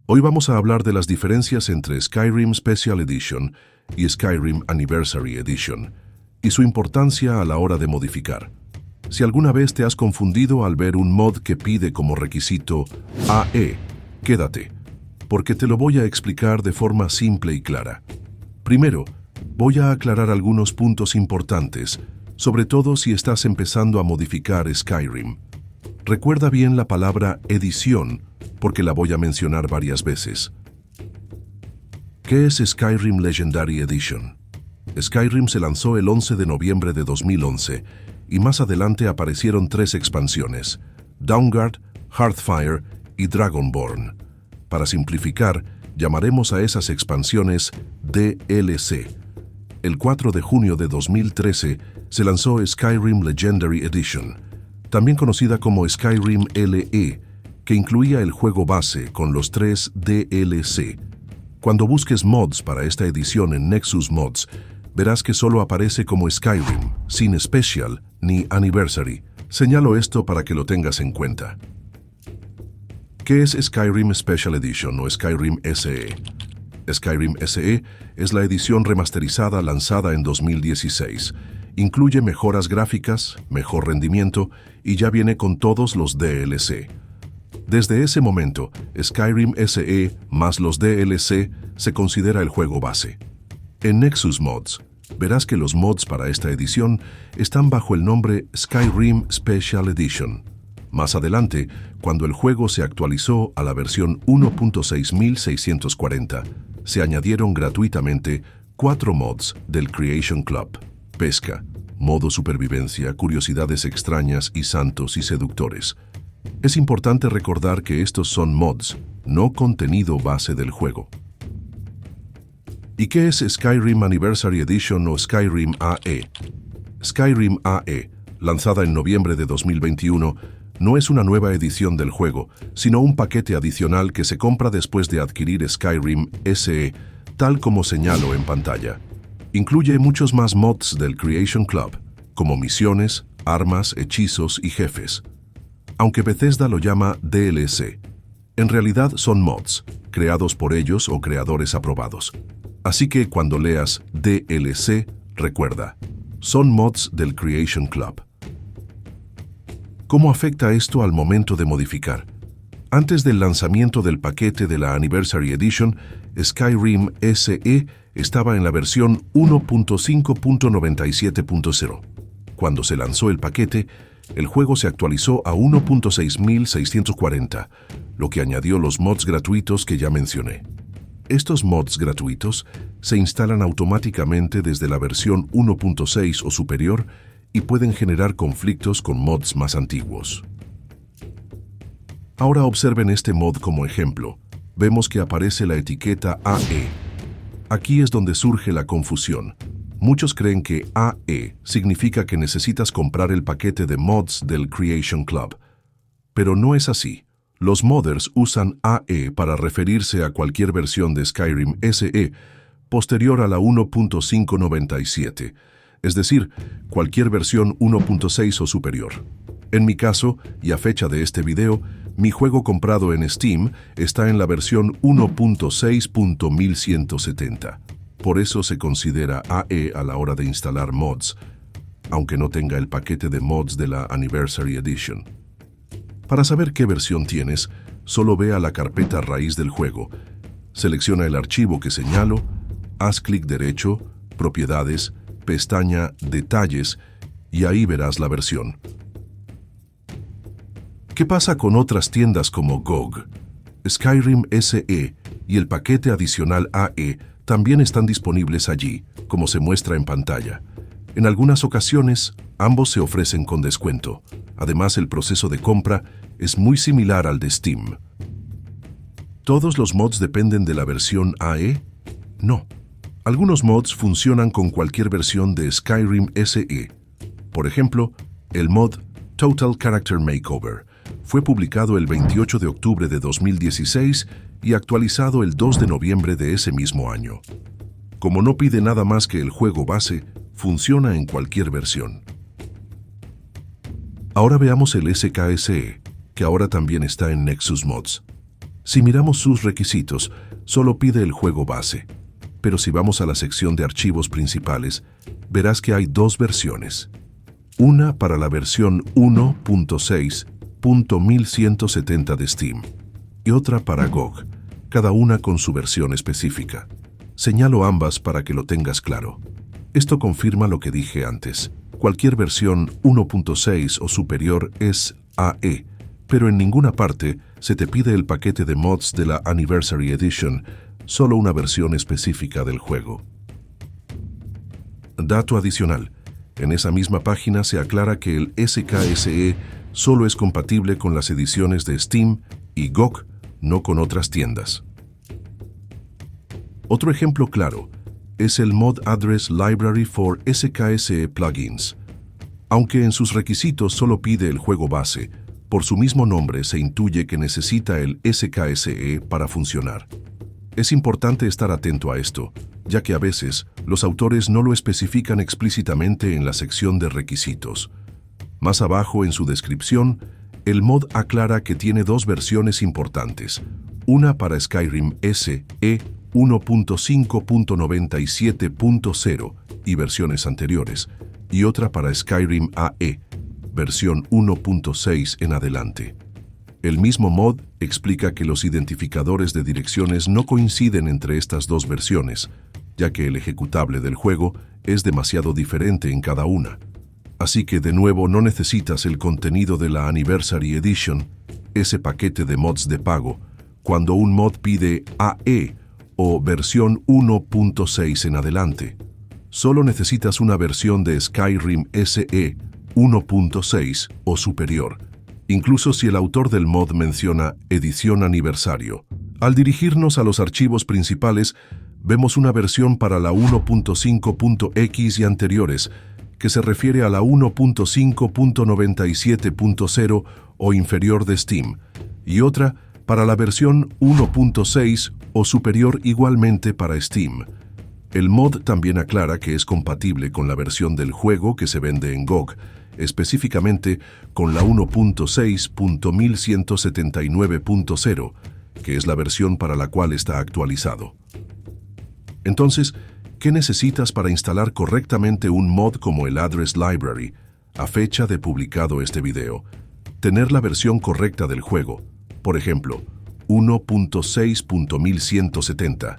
Hoy vamos a hablar de las diferencias entre Skyrim Special Edition y Skyrim Anniversary Edition y su importancia a la hora de modificar. Si alguna vez te has confundido al ver un mod que pide como requisito AE, quédate, porque te lo voy a explicar de forma simple y clara. Primero, voy a aclarar algunos puntos importantes, sobre todo si estás empezando a modificar Skyrim. Recuerda bien la palabra edición, porque la voy a mencionar varias veces. ¿Qué es Skyrim Legendary Edition? Skyrim se lanzó el 11 de noviembre de 2011 y más adelante aparecieron 3 expansiones: Dawnguard, Hearthfire y Dragonborn. Para simplificar, llamaremos a esas expansiones DLC. El 4 de junio de 2013 se lanzó Skyrim Legendary Edition, también conocida como Skyrim LE, que incluía el juego base con los 3 DLC. Cuando busques mods para esta edición en Nexus Mods, verás que solo aparece como Skyrim, sin Special ni Anniversary. Señalo esto para que lo tengas en cuenta. ¿Qué es Skyrim Special Edition o Skyrim SE? Skyrim SE es la edición remasterizada lanzada en 2016. Incluye mejoras gráficas, mejor rendimiento y ya viene con todos los DLC. Desde ese momento, Skyrim SE más los DLC se considera el juego base. En Nexus Mods, verás que los mods para esta edición están bajo el nombre Skyrim Special Edition. Más adelante, cuando el juego se actualizó a la versión 1.6640, se añadieron gratuitamente 4 mods del Creation Club: Pesca, Modo Supervivencia, Curiosidades Extrañas y Santos y Seductores. Es importante recordar que estos son mods, no contenido base del juego. ¿Y qué es Skyrim Anniversary Edition o Skyrim AE? Skyrim AE, lanzada en noviembre de 2021, no es una nueva edición del juego, sino un paquete adicional que se compra después de adquirir Skyrim SE, tal como señalo en pantalla. Incluye muchos más mods del Creation Club, como misiones, armas, hechizos y jefes. Aunque Bethesda lo llama DLC, en realidad son mods, creados por ellos o creadores aprobados. Así que cuando leas DLC, recuerda, son mods del Creation Club. ¿Cómo afecta esto al momento de modificar? Antes del lanzamiento del paquete de la Anniversary Edition, Skyrim SE estaba en la versión 1.5.97.0. Cuando se lanzó el paquete, el juego se actualizó a 1.6640, lo que añadió los mods gratuitos que ya mencioné. Estos mods gratuitos se instalan automáticamente desde la versión 1.6 o superior y pueden generar conflictos con mods más antiguos. Ahora observen este mod como ejemplo. Vemos que aparece la etiqueta AE. Aquí es donde surge la confusión. Muchos creen que AE significa que necesitas comprar el paquete de mods del Creation Club. Pero no es así. Los modders usan AE para referirse a cualquier versión de Skyrim SE posterior a la 1.597, es decir, cualquier versión 1.6 o superior. En mi caso, y a fecha de este video, mi juego comprado en Steam está en la versión 1.6.1170. Por eso se considera AE a la hora de instalar mods, aunque no tenga el paquete de mods de la Anniversary Edition. Para saber qué versión tienes, solo ve a la carpeta raíz del juego, selecciona el archivo que señalo, haz clic derecho, Propiedades, pestaña Detalles, y ahí verás la versión. ¿Qué pasa con otras tiendas como GOG? Skyrim SE y el paquete adicional AE también están disponibles allí, como se muestra en pantalla. En algunas ocasiones, ambos se ofrecen con descuento. Además, el proceso de compra es muy similar al de Steam. ¿Todos los mods dependen de la versión AE? No. Algunos mods funcionan con cualquier versión de Skyrim SE. Por ejemplo, el mod Total Character Makeover fue publicado el 28 de octubre de 2016 y actualizado el 2 de noviembre de ese mismo año. Como no pide nada más que el juego base, funciona en cualquier versión. Ahora veamos el SKSE, que ahora también está en Nexus Mods. Si miramos sus requisitos, solo pide el juego base. Pero si vamos a la sección de archivos principales, verás que hay dos versiones. Una para la versión 1.6.1170 de Steam y otra para GOG, cada una con su versión específica. Señalo ambas para que lo tengas claro. Esto confirma lo que dije antes. Cualquier versión 1.6 o superior es AE, pero en ninguna parte se te pide el paquete de mods de la Anniversary Edition, solo una versión específica del juego. Dato adicional. En esa misma página se aclara que el SKSE solo es compatible con las ediciones de Steam y GOG, no con otras tiendas. Otro ejemplo claro es el Mod Address Library for SKSE Plugins. Aunque en sus requisitos solo pide el juego base, por su mismo nombre se intuye que necesita el SKSE para funcionar. Es importante estar atento a esto, ya que a veces los autores no lo especifican explícitamente en la sección de requisitos. Más abajo en su descripción, el mod aclara que tiene dos versiones importantes, una para Skyrim SE 1.5.97.0 y versiones anteriores, y otra para Skyrim AE, versión 1.6 en adelante. El mismo mod explica que los identificadores de direcciones no coinciden entre estas dos versiones, ya que el ejecutable del juego es demasiado diferente en cada una. Así que de nuevo no necesitas el contenido de la Anniversary Edition, ese paquete de mods de pago, cuando un mod pide AE o versión 1.6 en adelante. Solo necesitas una versión de Skyrim SE 1.6 o superior, incluso si el autor del mod menciona edición aniversario. Al dirigirnos a los archivos principales, vemos una versión para la 1.5.x y anteriores, que se refiere a la 1.5.97.0 o inferior de Steam, y otra para la versión 1.6 o superior igualmente para Steam. El mod también aclara que es compatible con la versión del juego que se vende en GOG, específicamente con la 1.6.1179.0, que es la versión para la cual está actualizado. Entonces, ¿qué necesitas para instalar correctamente un mod como el Address Library? A fecha de publicado este video, tener la versión correcta del juego, por ejemplo, 1.6.1170.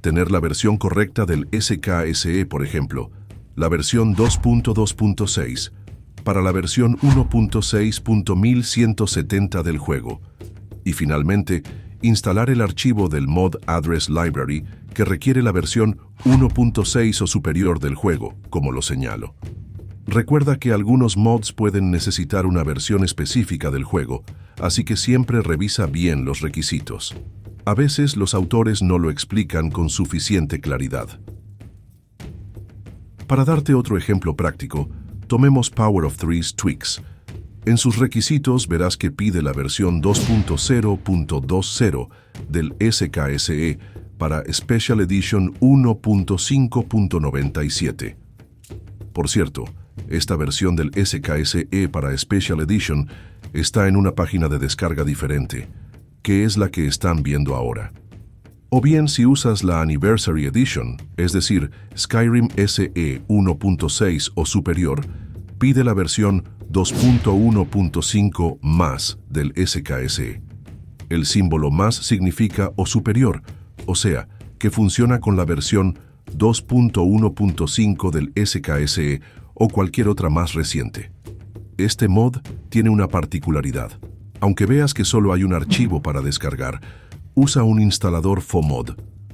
Tener la versión correcta del SKSE, por ejemplo, la versión 2.2.6, para la versión 1.6.1170 del juego. Y finalmente, instalar el archivo del Mod Address Library que requiere la versión 1.6 o superior del juego, como lo señalo. Recuerda que algunos mods pueden necesitar una versión específica del juego, así que siempre revisa bien los requisitos. A veces los autores no lo explican con suficiente claridad. Para darte otro ejemplo práctico, tomemos Power of Three's Tweaks. En sus requisitos verás que pide la versión 2.0.20 del SKSE para Special Edition 1.5.97. Por cierto, esta versión del SKSE para Special Edition está en una página de descarga diferente, que es la que están viendo ahora. O bien si usas la Anniversary Edition, es decir, Skyrim SE 1.6 o superior, pide la versión 2.1.5 más del SKSE. El símbolo más significa o superior, o sea, que funciona con la versión 2.1.5 del SKSE o cualquier otra más reciente. Este mod tiene una particularidad. Aunque veas que solo hay un archivo para descargar, usa un instalador FOMod.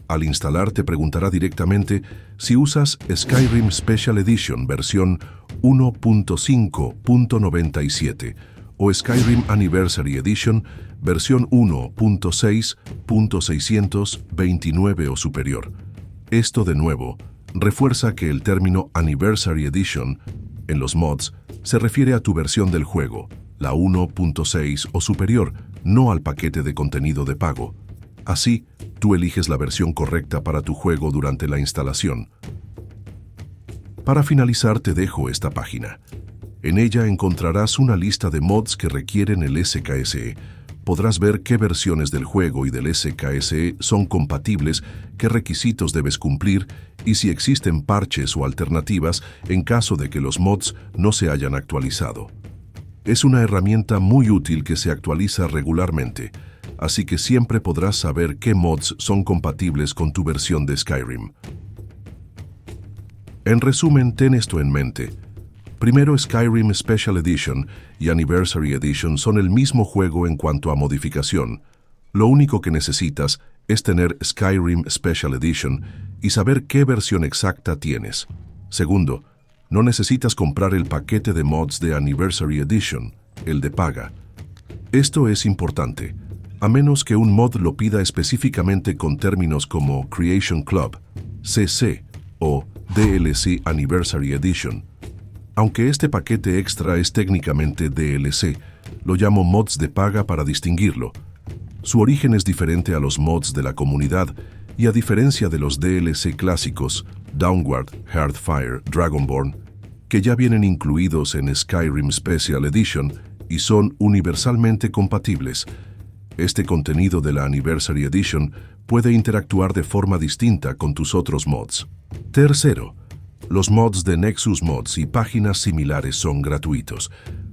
Al instalar te preguntará directamente si usas Skyrim Special Edition versión 1.5.97 o Skyrim Anniversary Edition versión 1.6.629 o superior. Esto de nuevo refuerza que el término Anniversary Edition en los mods se refiere a tu versión del juego, la 1.6 o superior, no al paquete de contenido de pago. Así, tú eliges la versión correcta para tu juego durante la instalación. Para finalizar, te dejo esta página. En ella encontrarás una lista de mods que requieren el SKSE, podrás ver qué versiones del juego y del SKSE son compatibles, qué requisitos debes cumplir y si existen parches o alternativas en caso de que los mods no se hayan actualizado. Es una herramienta muy útil que se actualiza regularmente, así que siempre podrás saber qué mods son compatibles con tu versión de Skyrim. En resumen, ten esto en mente. Primero, Skyrim Special Edition y Anniversary Edition son el mismo juego en cuanto a modificación. Lo único que necesitas es tener Skyrim Special Edition y saber qué versión exacta tienes. Segundo, no necesitas comprar el paquete de mods de Anniversary Edition, el de paga. Esto es importante, a menos que un mod lo pida específicamente con términos como Creation Club, CC o DLC Anniversary Edition. Aunque este paquete extra es técnicamente DLC, lo llamo mods de paga para distinguirlo. Su origen es diferente a los mods de la comunidad y a diferencia de los DLC clásicos, Downward, Hearthfire, Dragonborn, que ya vienen incluidos en Skyrim Special Edition y son universalmente compatibles. Este contenido de la Anniversary Edition puede interactuar de forma distinta con tus otros mods. Tercero, los mods de Nexus Mods y páginas similares son gratuitos.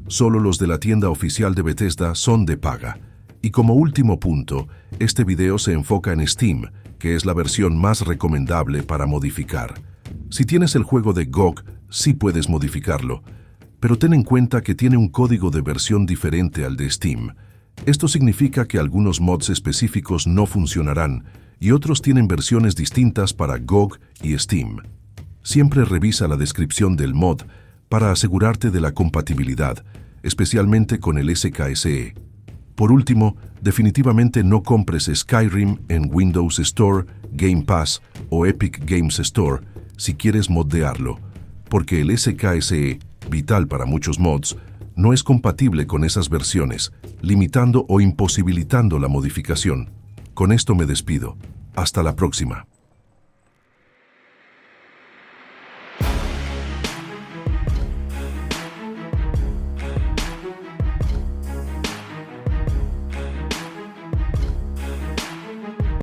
Solo los de la tienda oficial de Bethesda son de paga. Y como último punto, este video se enfoca en Steam, que es la versión más recomendable para modificar. Si tienes el juego de GOG, sí puedes modificarlo, pero ten en cuenta que tiene un código de versión diferente al de Steam. Esto significa que algunos mods específicos no funcionarán y otros tienen versiones distintas para GOG y Steam. Siempre revisa la descripción del mod para asegurarte de la compatibilidad, especialmente con el SKSE. Por último, definitivamente no compres Skyrim en Windows Store, Game Pass o Epic Games Store si quieres moddearlo, porque el SKSE, vital para muchos mods, no es compatible con esas versiones, limitando o imposibilitando la modificación. Con esto me despido. Hasta la próxima.